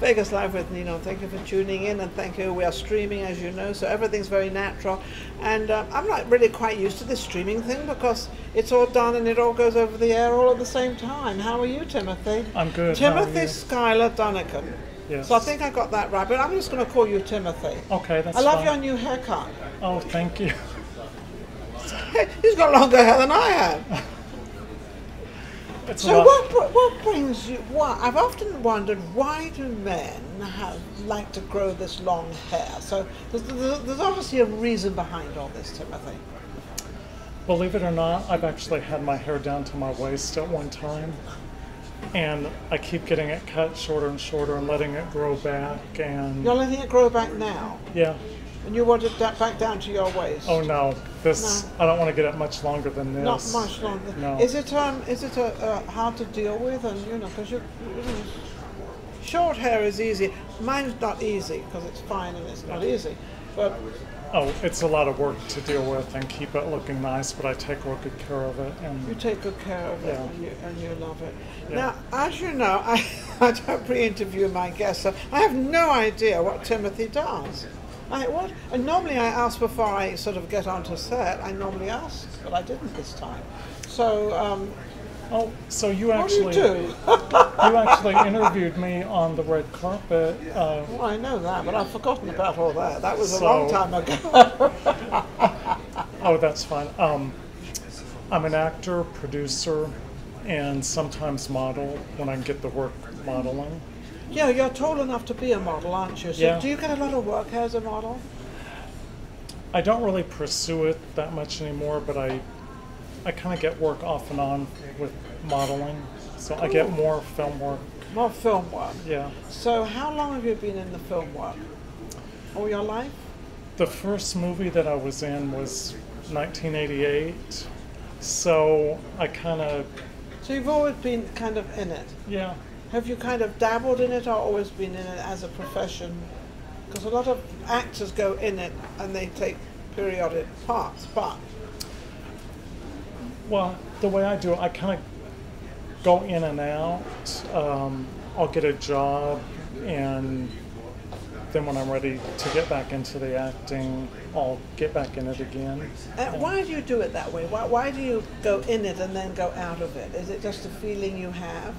Vegas Live with Ninon. Thank you for tuning in, and thank you. We are streaming, as you know, so everything's very natural. And I'm not really quite used to this streaming thing because it's all done and it all goes over the air all at the same time. How are you, Timothy? I'm good. Timothy Skyler Dunigan. Yes. So I think I got that right, but I'm just going to call you Timothy. Okay, that's I love fine. your new haircut. Oh, thank you. Hey, he's got longer hair than I have. So what brings you? I've often wondered, why do men like to grow this long hair? So there's obviously a reason behind all this, Timothy. Believe it or not, I've actually had my hair down to my waist at one time, and I keep getting it cut shorter and shorter and letting it grow back. And you're letting it grow back now. Yeah. And you want it back down to your waist? Oh no, this no. I don't want to get it much longer than this. Not much longer. No. Is it hard to deal with? And because short hair is easy. Mine's not easy because it's fine and it's not easy. But oh, it's a lot of work to deal with and keep it looking nice. But I take real good care of it. And you take good care of it, yeah. and you love it. Yeah. Now, as you know, I don't pre-interview my guests, so I have no idea what Timothy does. And normally I ask before I sort of get onto set. I normally ask, but I didn't this time. So, so you actually what do you do? you actually interviewed me on the red carpet. Well, I know that, but I've forgotten about all that. That was a So- long time ago. Oh, that's fine. I'm an actor, producer, and sometimes model when I get the work modeling. Yeah, you're tall enough to be a model, aren't you? So Yeah. do you get a lot of work as a model? I don't really pursue it that much anymore, but I kind of get work off and on with modeling. So I get more film work. More film work. Yeah. So how long have you been in the film work? All your life? The first movie that I was in was 1988. So I kind of... So you've always been kind of in it? Yeah. Have you kind of dabbled in it or always been in it as a profession? Because a lot of actors go in it and they take periodic parts, but... Well, the way I do it, I kind of go in and out. I'll get a job, and then when I'm ready to get back into the acting, I'll get back in it again. Why do you do it that way? Why do you go in it and then go out of it? Is it just a feeling you have?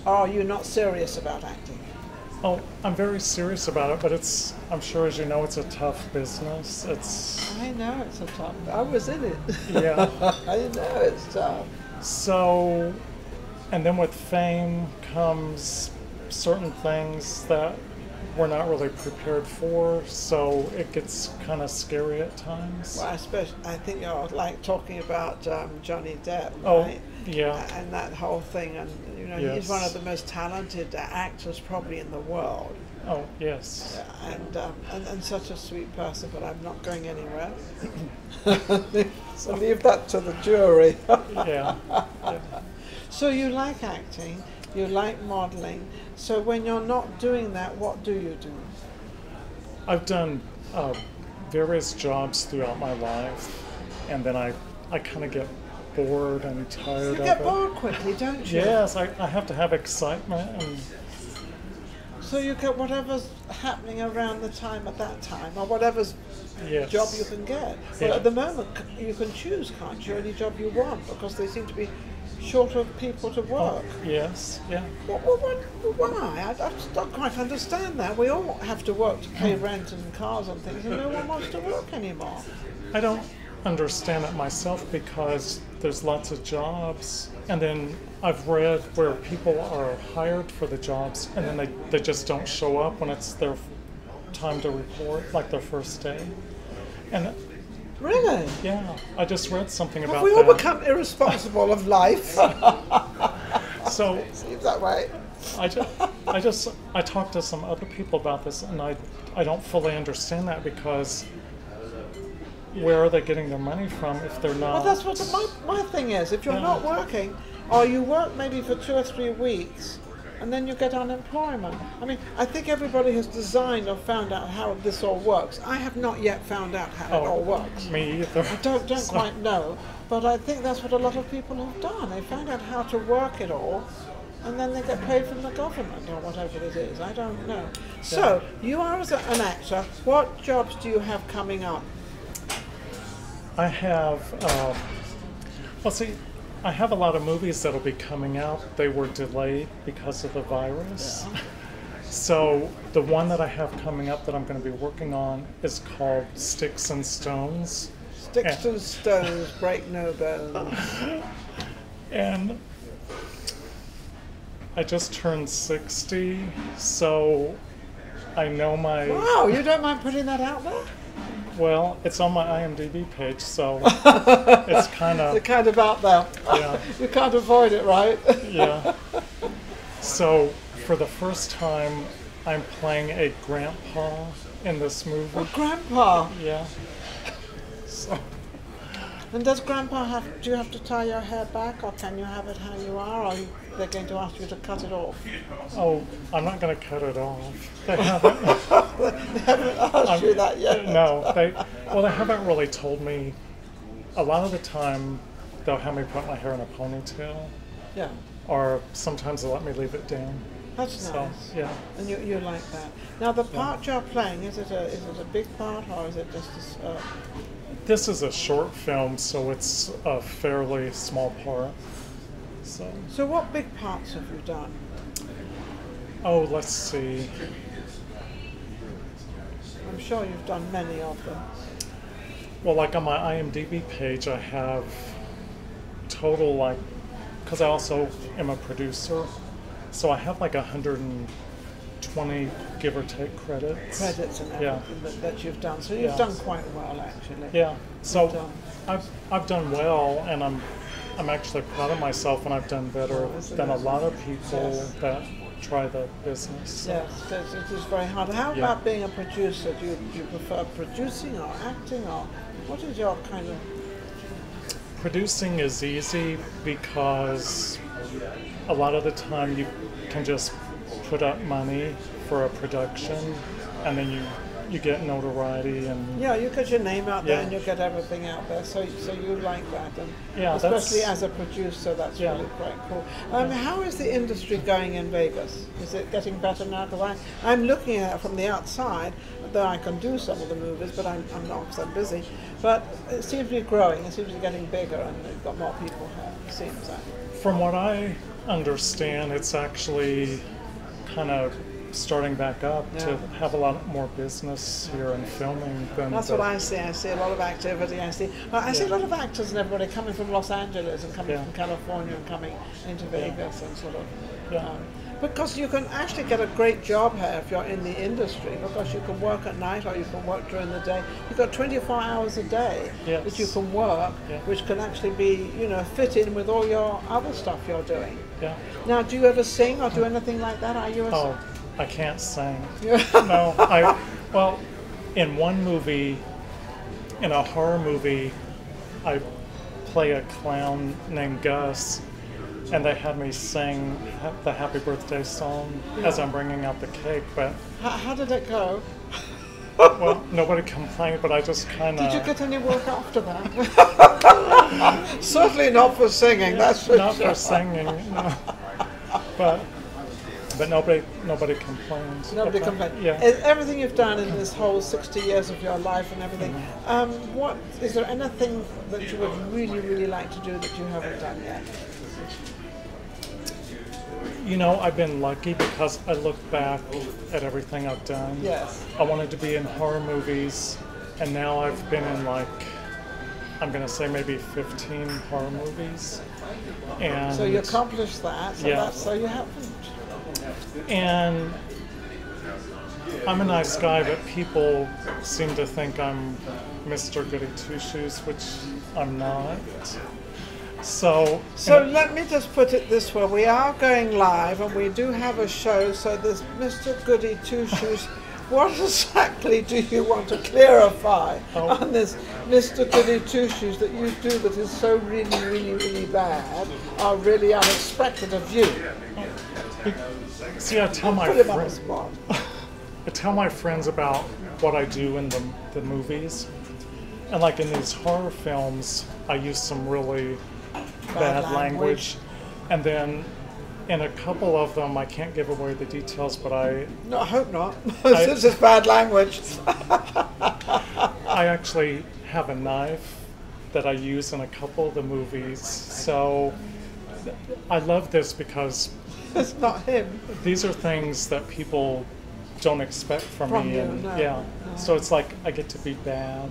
Or are you not serious about acting? Oh, I'm very serious about it, but I'm sure, as you know, it's a tough business. I know it's a tough. I was in it. Yeah. I know it's tough. So, and then with fame comes certain things that we're not really prepared for, so it gets kind of scary at times. Well, I think you're like talking about Johnny Depp, right? Oh, yeah. And that whole thing, and Yes. he's one of the most talented actors probably in the world. Oh, yes. And such a sweet person, but I'm not going anywhere. So leave that to the jury. Yeah. So you like acting, you like modeling. So when you're not doing that, what do you do? I've done various jobs throughout my life, and then I kind of get bored and tired of it. You get bored quickly, don't you? Yes, I have to have excitement. And so you get whatever's happening around the time at that time, or whatever's yes. job you can get. Well, at the moment, you can choose, can't you, any job you want, because they seem to be short of people to work. Yes, yeah. Why? I just don't quite understand that. We all have to work to pay rent and cars and things, and no one wants to work anymore. I don't understand it myself because there's lots of jobs, and then I've read where people are hired for the jobs and then they just don't show up when it's their time to report, like their first day. And really? Yeah, I just read something about that. Have we all become irresponsible of life? So seems that way. I talked to some other people about this, and I don't fully understand that, because where are they getting their money from if they're not? Well, that's what my thing is. If you're not working, or you work maybe for 2 or 3 weeks, and then you get unemployment. I mean, I think everybody has designed or found out how this all works. I have not yet found out how it all works. Me either. I don't quite know, but I think that's what a lot of people have done. They found out how to work it all, and then they get paid from the government or whatever it is. I don't know. So, you are as an actor, what jobs do you have coming up? I have, well, see, I have a lot of movies that'll be coming out. They were delayed because of the virus. Yeah. So the one that I have coming up that I'm going to be working on is called Sticks and Stones. Sticks and stones break no bones. And I just turned 60, so I know my... Wow, you don't mind putting that out there? Well, it's on my IMDb page, so it's kind of... It's kind of out there. Yeah. You can't avoid it, right? Yeah. So, for the first time, I'm playing a grandpa in this movie. Oh, Grandpa! Yeah. So, And does Grandpa do you have to tie your hair back, or can you have it how you are, or they're going to ask you to cut it off? oh, I'm not going to cut it off. They haven't... They haven't asked you that yet. No, they haven't really told me. A lot of the time, they'll have me put my hair in a ponytail, Yeah, or sometimes they'll let me leave it down. that's So, nice. yeah. And you like that. Now, the part you're playing, is it a big part, or is it just a... This is a short film, so it's a fairly small part. So, what big parts have you done? oh, let's see. I'm sure you've done many of them. Well, like on my IMDb page, I have total, like, because I also am a producer, so I have like 120, give or take, credits. Credits and everything that you've done. So you've Yeah. done quite well, actually. Yeah. So done. I've done well, and I'm actually proud of myself, and I've done better than a lot of people that try the business. So. Yes, because it is very hard. How about being a producer? Do you prefer producing or acting, or what is your kind of... Producing is easy because a lot of the time you can just put up money for a production, and then you get notoriety and Yeah, you get your name out there Yeah. and you get everything out there, so you like that, and Yeah, especially that's- as a producer, that's Yeah. really quite cool. How is the industry going in Vegas? Is it getting better now? Because I'm looking at it from the outside, though I can do some of the movies, but I'm not because I'm busy. But it seems to be growing, it seems to be getting bigger, and they've got more people here, it seems like. from what I understand, it's actually kind of starting back up to have a lot more business here in filming than That's what I see. I see a lot of activity. I see a lot of actors and everybody coming from Los Angeles and coming from California and coming into Vegas and sort of. Because you can actually get a great job here if you're in the industry, because you can work at night or you can work during the day. You've got 24 hours a day that you can work, which can actually be, fit in with all your other stuff you're doing. Yeah. Now, do you ever sing or do anything like that? Are you a Oh, I can't sing. No, well, in one movie, in a horror movie, I play a clown named Gus, and they had me sing the Happy Birthday song as I'm bringing out the cake, but... How did it go? Well, nobody complained, but I just kind of... Did you get any work after that? Certainly not for singing, that's for Not sure. for singing, no. But nobody complains. Nobody complains. Yeah. Everything you've done in this whole 60 years of your life and everything, what is there anything that you would really, really like to do that you haven't done yet? I've been lucky because I look back at everything I've done. Yes. I wanted to be in horror movies, and now I've been in I'm going to say maybe 15 horror movies. And So you accomplished that, so you haven't. And I'm a nice guy, but people seem to think I'm Mr. Goody Two-Shoes, which I'm not. So let me just put it this way. We are going live and we do have a show, so there's Mr. Goody Two-Shoes. What exactly do you want to clarify on this Mr. Goody Two-Shoes that you do that is so really, really, really bad or really unexpected of you? See, I tell my Put him on the spot. I tell my friends about what I do in the movies, and like in these horror films, I use some really bad language, and then In a couple of them, I can't give away the details, but No, I hope not. This is bad language. I actually have a knife that I use in a couple of the movies. So I love this because It's not him. these are things that people don't expect from me. You, And no, yeah, no. so it's like I get to be bad.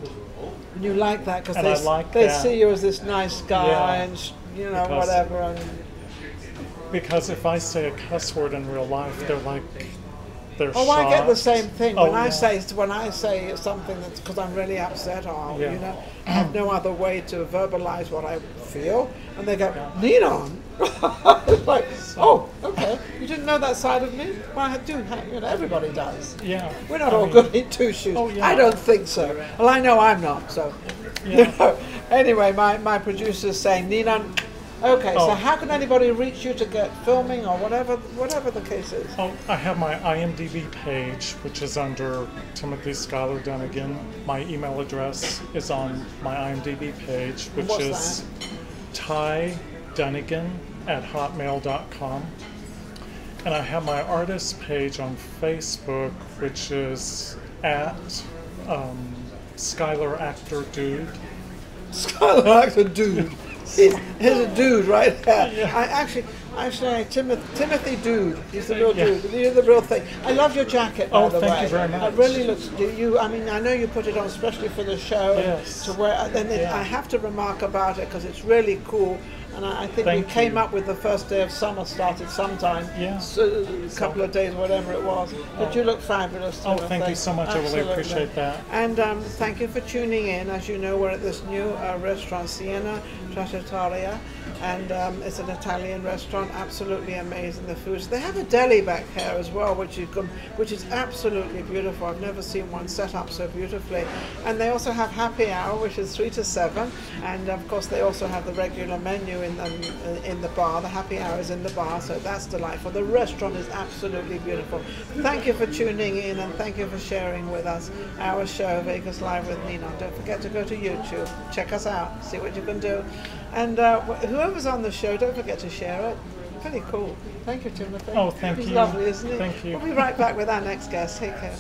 And you like that because And I like they that. see you as this nice guy Yeah. and you know Because- whatever. And Because if I say a cuss word in real life, they're oh, shocked. I get the same thing Oh, when I yeah. say something that's because I'm really upset or Yeah. you know I have no other way to verbalize what I feel, and they go Yeah. Ninon. It's like, oh, okay, you didn't know that side of me? Well, I do. You know, everybody does. Yeah. We're not I all mean, good in two shoes. Oh, yeah. I don't think so. Well, I know I'm not. So, you Yeah. know. Anyway, my producer's saying, Ninon. Okay, so Oh. how can anybody reach you to get filming or whatever the case is? Oh, I have my IMDb page, which is under Timothy Skyler Dunigan. My email address is on my IMDb page, which What's is tydunigan@hotmail.com. And I have my artist page on Facebook, which is at Skyler Actor Dude. Skyler actor dude. Here's a dude right there. Yeah. I actually, Timothy Dude. He's the real Yeah. dude. You're the real thing. I love your jacket, by Oh, the thank way. you very much. It really looks. I mean, I know you put it on especially for the show. Yes. To wear. Then Yeah. I have to remark about it because it's really cool. And I think Thank we came you. up with the first day of summer started sometime. Yeah. So, a couple of days, whatever it was. But you look fabulous. Oh, Timothy. thank you so much. I really Absolutely. appreciate that. And thank you for tuning in. As you know, we're at this new restaurant, Siena Trattoria, and it's an Italian restaurant. Absolutely amazing, the foods. They have a deli back here as well, which is absolutely beautiful. I've never seen one set up so beautifully. And they also have happy hour, which is 3 to 7, and of course they also have the regular menu in the bar. The happy hour is in the bar, so that's delightful. The restaurant is absolutely beautiful. Thank you for tuning in, and thank you for sharing with us our show, Vegas Live with Ninon. Don't forget to go to YouTube, check us out, see what you can do. And whoever's on the show, don't forget to share it. Pretty cool. Thank you, Timothy. Oh, thank He's you. lovely, isn't he? Thank you. We'll be right back with our next guest. Take care.